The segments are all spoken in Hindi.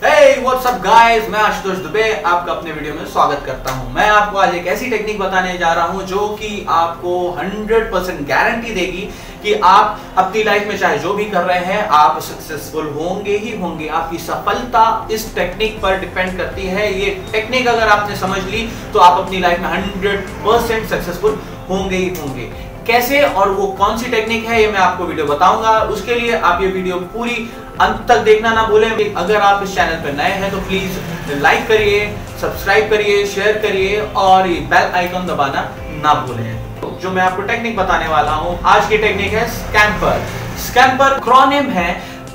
Hey, what's up guys? मैं आशुतोष दुबे आपका अपने वीडियो में स्वागत करता हूं। मैं आपको आज एक ऐसी टेक्निक बताने जा रहा हूं जो कि आपको 100% गारंटी देगी कि आप अपनी लाइफ में चाहे जो भी कर रहे हैं आप सक्सेसफुल होंगे ही होंगे। आपकी सफलता इस टेक्निक पर डिपेंड करती है। ये टेक्निक अगर आपने समझ ली तो आप अपनी लाइफ में 100% सक्सेसफुल होंगे ही होंगे। कैसे और वो कौन सी टेक्निक है ये मैं आपको वीडियो बताऊंगा। उसके लिए आप ये वीडियो पूरी अंत तक देखना ना भूलें। अगर आप इस चैनल पर नए हैं तो प्लीज लाइक करिए, सब्सक्राइब करिए, शेयर करिए और ये बेल आइकन दबाना ना भूलें। जो मैं आपको टेक्निक बताने वाला हूं आज की टेक्निक है स्कैम्पर। स्कैम्पर एक्रोनिम है,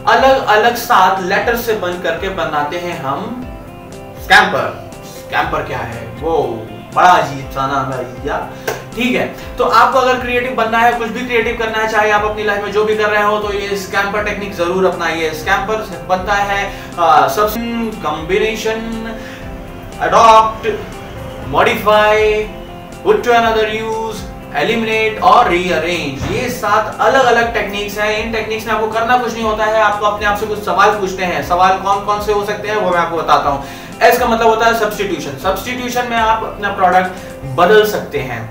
अलग अलग 7 लेटर से बन करके बनाते हैं हम स्कैम्पर। स्कैम्पर क्या है? वो बड़ा अजीब सा नाम है यार। ठीक है, तो आपको अगर क्रिएटिव बनना है, कुछ भी क्रिएटिव करना है, चाहे आप अपनी लाइफ में जो भी कर रहे हो, तो ये स्कैम्पर टेक्निक जरूर अपनाइए। स्कैम्पर बनता है combination, adopt, modify, put to another use, eliminate और रीअरेंज। ये 7 अलग अलग टेक्निक्स हैं। इन टेक्निक्स में आपको करना कुछ नहीं होता है, आपको अपने आप से कुछ सवाल पूछने हैं। सवाल कौन कौन से हो सकते हैं वो मैं आपको बताता हूँ। एस का मतलब होता है सब्स्टिट्यूशन। सब्स्टिट्यूशन में आप अपना प्रोडक्ट बदल सकते हैं।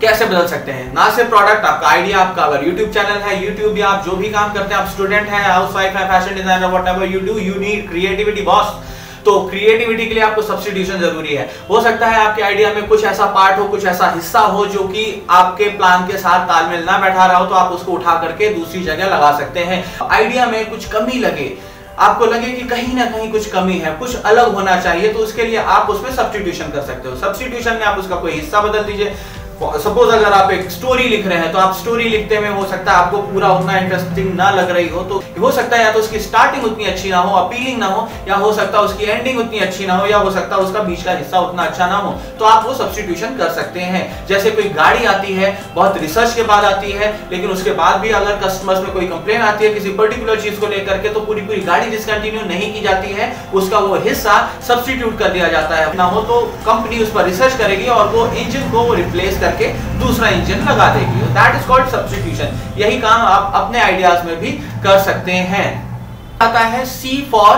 कैसे बदल सकते हैं? ना सिर्फ प्रोडक्ट, आपका आइडिया, आपका अगर YouTube चैनल है, YouTube भी आप जो भी काम करते हैं, आप स्टूडेंट हैं, हाउसवाइफ है, fashion designer, whatever you do, you need creativity boss. तो क्रिएटिविटी के लिए आपको सब्स्टिट्यूशन जरूरी है। हो सकता है आपके आइडिया में कुछ ऐसा पार्ट हो, कुछ ऐसा हिस्सा हो जो कि आपके प्लान के साथ तालमेल ना बैठा रहा हो, तो आप उसको उठा करके दूसरी जगह लगा सकते हैं। आइडिया में कुछ कमी लगे, आपको लगे कि कहीं ना कहीं कुछ कमी है, कुछ अलग होना चाहिए, तो उसके लिए आप उसमें सब्स्टिट्यूशन कर सकते हो। सब्स्टिट्यूशन में आप उसका कोई हिस्सा बदल दीजिए। सपोज अगर आप एक स्टोरी लिख रहे हैं तो आप स्टोरी लिखते में हो सकता है आपको पूरा उतना इंटरेस्टिंग ना लग रही हो, तो हो सकता है या तो उसकी स्टार्टिंग उतनी अच्छी ना हो, अपीलिंग ना हो, या हो सकता है उसकी एंडिंग उतनी अच्छी ना हो, या हो सकता है उसका बीच का हिस्सा उतना अच्छा ना हो, तो आप वो सब्स्टिट्यूशन कर सकते हैं। जैसे कोई गाड़ी आती है, बहुत रिसर्च के बाद आती है, लेकिन उसके बाद भी अगर कस्टमर्स में कोई कंप्लेन आती है किसी पर्टिकुलर चीज को लेकर के, तो पूरी गाड़ी डिसकंटिन्यू नहीं की जाती है, उसका वो हिस्सा सब्स्टिट्यूट कर दिया जाता है। ना हो तो कंपनी उस पर रिसर्च करेगी और वो इंजन को रिप्लेस करके दूसरा इंजन लगा देगी। That is called substitution. यही काम आप अपने आइडियाज में भी कर सकते हैं। आता है सी फॉर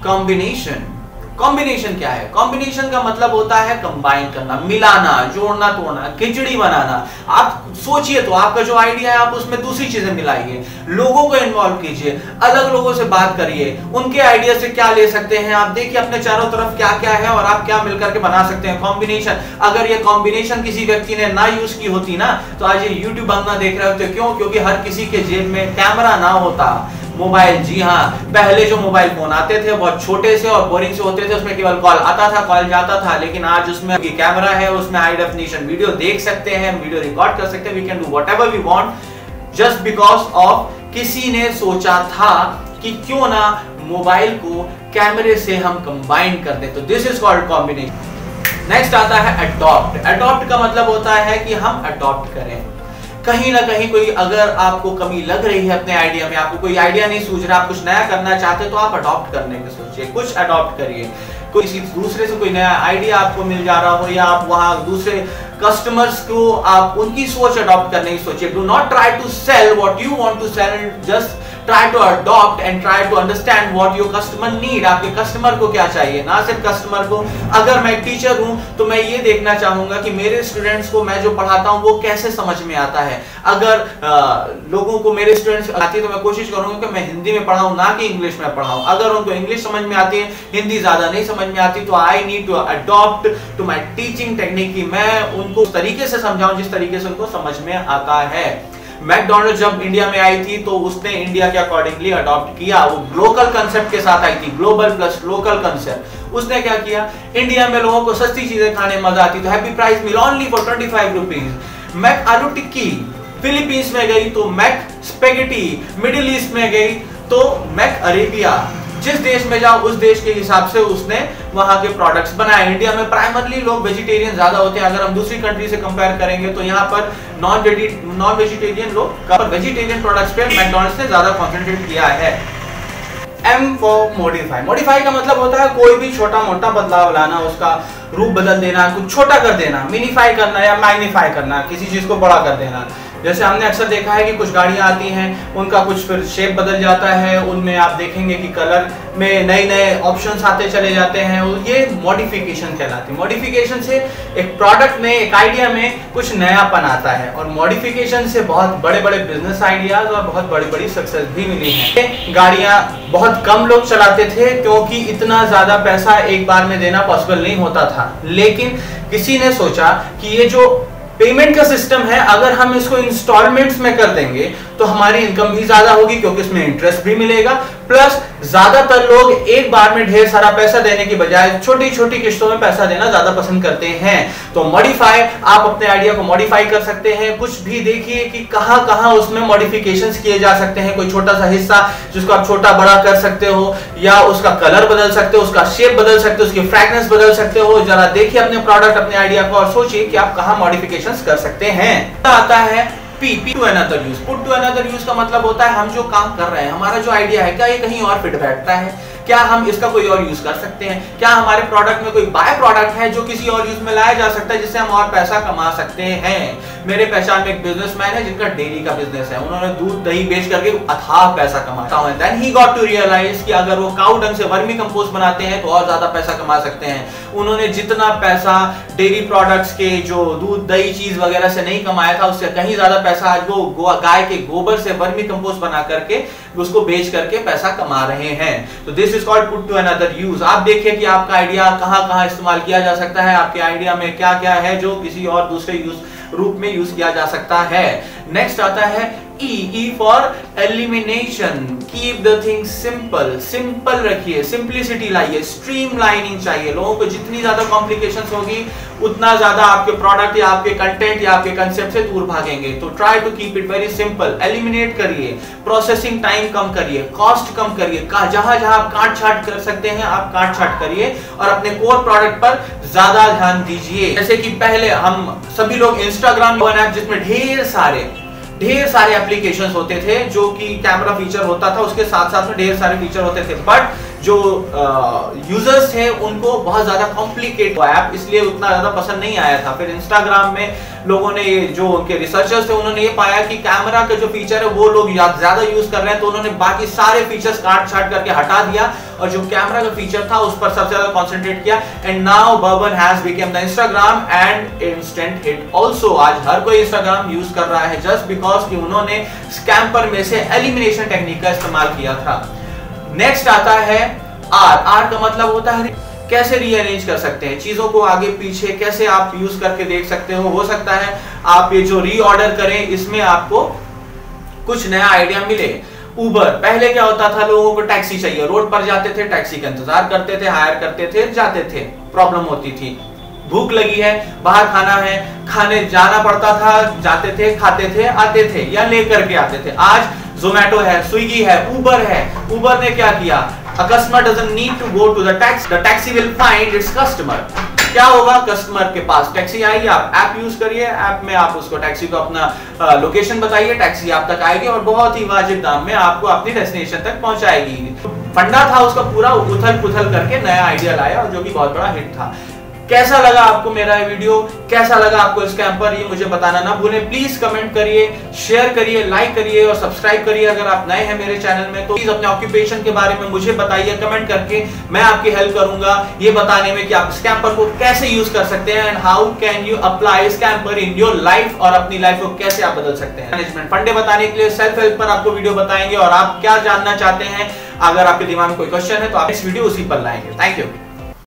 कॉम्बिनेशन। कॉम्बिनेशन क्या है? कॉम्बिनेशन का मतलब होता है कंबाइन करना, मिलाना, जोड़ना तोड़ना, खिचड़ी बनाना। आप सोचिए तो आपका जो आइडिया है आप उसमें दूसरी चीजें मिलाइए, लोगों को इन्वॉल्व कीजिए, अलग लोगों से बात करिए, उनके आइडिया से क्या ले सकते हैं, आप देखिए अपने चारों तरफ क्या क्या है और आप क्या मिलकर के बना सकते हैं। कॉम्बिनेशन, अगर ये कॉम्बिनेशन किसी व्यक्ति ने ना यूज की होती ना, तो आज ये यूट्यूब बनना देख रहे होते। क्यों? क्योंकि हर किसी के जेब में कैमरा ना होता, मोबाइल। जी हाँ, पहले जो मोबाइल फोन आते थे बहुत छोटे से और बोरिंग से होते थे, उसमें केवल कॉल आता था, कॉल जाता था, लेकिन आज उसमें कैमरा है, उसमें हाई डेफिनेशन वीडियो देख सकते हैं, वीडियो रिकॉर्ड कर सकते हैं। We can do whatever we want just because of किसी ने सोचा था कि क्यों ना मोबाइल को कैमरे से हम कंबाइन कर दें। तो this is called combination. Next आता है अडॉप्ट। अडॉप्ट का मतलब होता है कि हम अडॉप्ट करें। कहीं ना कहीं कोई अगर आपको कमी लग रही है अपने आइडिया में, आपको कोई आइडिया नहीं सूझ रहा, आप कुछ नया करना चाहते, तो आप अडॉप्ट करने की सोचिए, कुछ अडॉप्ट करिए। किसी दूसरे से कोई नया आइडिया आपको मिल जा रहा हो, या आप वहां दूसरे कस्टमर्स को आप उनकी सोच अडॉप्ट करने की सोचिए। Do not try to sell what you want to sell, just try to adopt and try to understand what your customer need. आपके कस्टमर को क्या चाहिए, ना सिर्फ कस्टमर को। अगर मैं टीचर हूं तो मैं ये देखना चाहूंगा कि मेरे स्टूडेंट्स को मैं जो पढ़ाता हूं वो कैसे समझ में आता है। अगर लोगों को मेरे स्टूडेंट्स आती है तो मैं कोशिश करूंगा कि मैं हिंदी में पढ़ाऊं, ना कि इंग्लिश में पढ़ाऊं। अगर उनको इंग्लिश समझ में आती है, हिंदी ज्यादा नहीं समझ में आती, तो I need to adopt to my teaching technique की मैं उनको उस तरीके से समझाऊं जिस तरीके से उनको समझ में आता है। मैकडॉनल्ड जब इंडिया में आई थी तो उसने इंडिया के अकॉर्डिंगली अडॉप्ट किया। वो लोकल कंसेप्ट के साथ आई थी, ग्लोबल प्लस लोकल कंसेप्ट। उसने क्या किया, इंडिया में लोगों को सस्ती चीजें खाने में मजा आती, तो happy price meal only for 25 rupees. Mc aloo tikki Philippines में गई तो मैक स्पेगेटी, मिडिल ईस्ट में गई तो मैक अरेबिया। जिस देश में जाओ उस देश के हिसाब से उसने वहां के प्रोडक्ट्स बनाए। इंडिया में प्राइमरली लोग वेजिटेरियन ज्यादा होते हैं। अगर हम दूसरी कंट्री से कंपेयर करेंगे तो यहाँ पर नॉन वेजिटेरियन लोग, वेजिटेरियन प्रोडक्ट्स पे मैकडॉनल्ड्स ने ज्यादा कॉन्सेंट्रेट किया है। M for modify. मॉडिफाई का मतलब होता है कोई भी छोटा मोटा बदलाव लाना, उसका रूप बदल देना, कुछ छोटा कर देना, मिनीफाई करना या मैग्नीफाई करना, किसी चीज को बड़ा कर देना। जैसे हमने अक्सर देखा है कि कुछ गाड़ियां आती हैं, उनका कुछ फिर शेप बदल जाता है, उनमें आप देखेंगे कि कलर में नए नए ऑप्शंस आते चले जाते हैं, ये मॉडिफिकेशन कहलाती है। मॉडिफिकेशन से एक प्रोडक्ट में, एक आइडिया में कुछ नयापन आता है, और मॉडिफिकेशन से बहुत बड़े बड़े बिजनेस आइडियाज और बहुत बड़ी बड़ी सक्सेस भी मिली है। गाड़ियां बहुत कम लोग चलाते थे क्योंकि इतना ज्यादा पैसा एक बार में देना पॉसिबल नहीं होता था, लेकिन किसी ने सोचा कि ये जो पेमेंट का सिस्टम है, अगर हम इसको इंस्टॉलमेंट्स में कर देंगे तो हमारी इनकम भी ज्यादा होगी, क्योंकि इसमें इंटरेस्ट भी मिलेगा, प्लस ज्यादातर लोग एक बार में ढेर सारा पैसा देने की बजाय छोटी छोटी किस्तों में पैसा देना ज्यादा पसंद करते हैं। तो मॉडिफाई, आप अपने आइडिया को मॉडिफाई कर सकते हैं। कुछ भी देखिए कि कहां कहां उसमें मॉडिफिकेशंस किए जा सकते हैं। कोई छोटा सा हिस्सा जिसको आप छोटा बड़ा कर सकते हो, या उसका कलर बदल सकते हो, उसका शेप बदल सकते हो, उसकी फ्रेगनेंस बदल सकते हो। जरा देखिए अपने प्रोडक्ट, अपने आइडिया को और सोचिए कि आप कहां मॉडिफिकेशंस कर सकते हैं। आता है P to another use। Put to another use का मतलब होता है हम जो काम कर रहे हैं, हमारा जो आइडिया है, क्या ये कहीं और फिट बैठता है, क्या हम इसका कोई और यूज कर सकते हैं, क्या हमारे प्रोडक्ट में कोई बाय प्रोडक्ट है जो किसी और यूज में लाया जा सकता है जिससे हम और पैसा कमा सकते हैं। मेरे पहचान में एक बिजनेसमैन है जिनका डेयरी का बिजनेस है, उन्होंने दूध दही बेच करके अथाह पैसा कमाया। Then he got to realize कि अगर वो काउ डंग से वर्मी कंपोस्ट बनाते हैं तो और ज्यादा पैसा कमा सकते हैं। उन्होंने जितना पैसा डेयरी प्रोडक्ट्स के जो दूध दही चीज वगैरह से नहीं कमाया था, उससे कहीं ज्यादा पैसा आज वो गाय के गोबर से वर्मी कंपोस्ट बना करके उसको बेच करके पैसा कमा रहे हैं। तो this is called put to another use. आप देखिए कि आपका आइडिया कहां कहां इस्तेमाल किया जा सकता है, आपके आइडिया में क्या क्या है जो किसी और दूसरे रूप में यूज किया जा सकता है। नेक्स्ट आता है E for elimination. Keep the thing simple. Simple रखिए, सिंप्लिसिटी लाइए, स्ट्रीमलाइनिंग चाहिए। लोगों को जितनी ज्यादा कॉम्प्लिकेशंस होगी उतना ज्यादा आपके प्रोडक्ट या आपके कंटेंट या आपके कंसेप्ट से दूर भागेंगे। तो try to keep it very simple. Eliminate करिए, प्रोसेसिंग टाइम कम करिए, कॉस्ट कम करिए। जहां जहां आप काट छाट कर सकते हैं आप काट छाट करिए, और अपने कोर प्रोडक्ट पर ज्यादा ध्यान दीजिए। जैसे कि पहले हम सभी लोग इंस्टाग्राम ऐप जिसमें ढेर सारे एप्लीकेशंस होते थे, जो कि कैमरा फीचर होता था, उसके साथ साथ में ढेर सारे फीचर होते थे, बट जो यूजर्स थे उनको बहुत ज्यादा कॉम्प्लिकेट ऐप इसलिए उतना ज्यादा पसंद नहीं आया था। फिर इंस्टाग्राम में लोगों ने, जो उनके रिसर्चर्स थे, उन्होंने ये पाया कि कैमरा का जो फीचर है वो लोग ज्यादा यूज कर रहे हैं, तो उन्होंने बाकी सारे फीचर्स काट छाट करके हटा दिया और जो कैमरा का फीचर था उस पर सबसे ज्यादा कॉन्सेंट्रेट किया। And now bourbon has become the Instagram and instant hit also. आज हर कोई इंस्टाग्राम यूज कर रहा है जस्ट बिकॉज कि उन्होंने स्कैम्पर में से एलिमिनेशन टेक्निक का इस्तेमाल किया था। नेक्स्ट आता है आर का मतलब होता है कैसे रीअरेंज कर सकते हैं चीजों को, आगे पीछे कैसे आप यूज करके देख सकते हो सकता है आप ये जो रीऑर्डर करें इसमें आपको कुछ नया आइडिया मिले। उबर, पहले क्या होता था, लोगों को टैक्सी चाहिए, रोड पर जाते थे, टैक्सी का इंतजार करते थे, हायर करते थे, जाते थे, प्रॉब्लम होती थी। भूख लगी है, बाहर खाना है, खाने जाना पड़ता था, जाते थे, खाते थे, आते थे या लेकर के आते थे। आज जोमैटो है, स्विगी है, उबर है। उबर ने क्या किया, a customer doesn't need to go to the taxi will find its customer। क्या होगा, कस्टमर के पास टैक्सी आएगी, आप ऐप यूज करिए, ऐप में आप उसको टैक्सी को अपना लोकेशन बताइए, टैक्सी आप तक आएगी और बहुत ही वाजिब दाम में आपको अपनी डेस्टिनेशन तक पहुंचाएगी। फंडा था उसका पूरा उथल पुथल करके नया आइडिया लाया और जो कि बहुत बड़ा हिट था। कैसा लगा आपको मेरा वीडियो, कैसा लगा आपको स्कैम्पर, ये मुझे बताना ना भूलें। प्लीज कमेंट करिए, शेयर करिए, लाइक करिए और सब्सक्राइब करिए। अगर आप नए हैं मेरे चैनल में तो प्लीज अपने ऑक्यूपेशन के बारे में मुझे बताइए कमेंट करके। मैं आपकी हेल्प करूंगा ये बताने में कि आप स्कैम्पर को कैसे यूज कर सकते हैं and how can you apply scamper in your life, और अपनी लाइफ को कैसे आप बदल सकते हैं। मैनेजमेंट फंडे बताने के लिए, सेल्फ हेल्प पर आपको वीडियो बताएंगे, और आप क्या जानना चाहते हैं, अगर आपके दिमाग में कोई क्वेश्चन है तो आप इस वीडियो उसी पर लाएंगे। Thank you.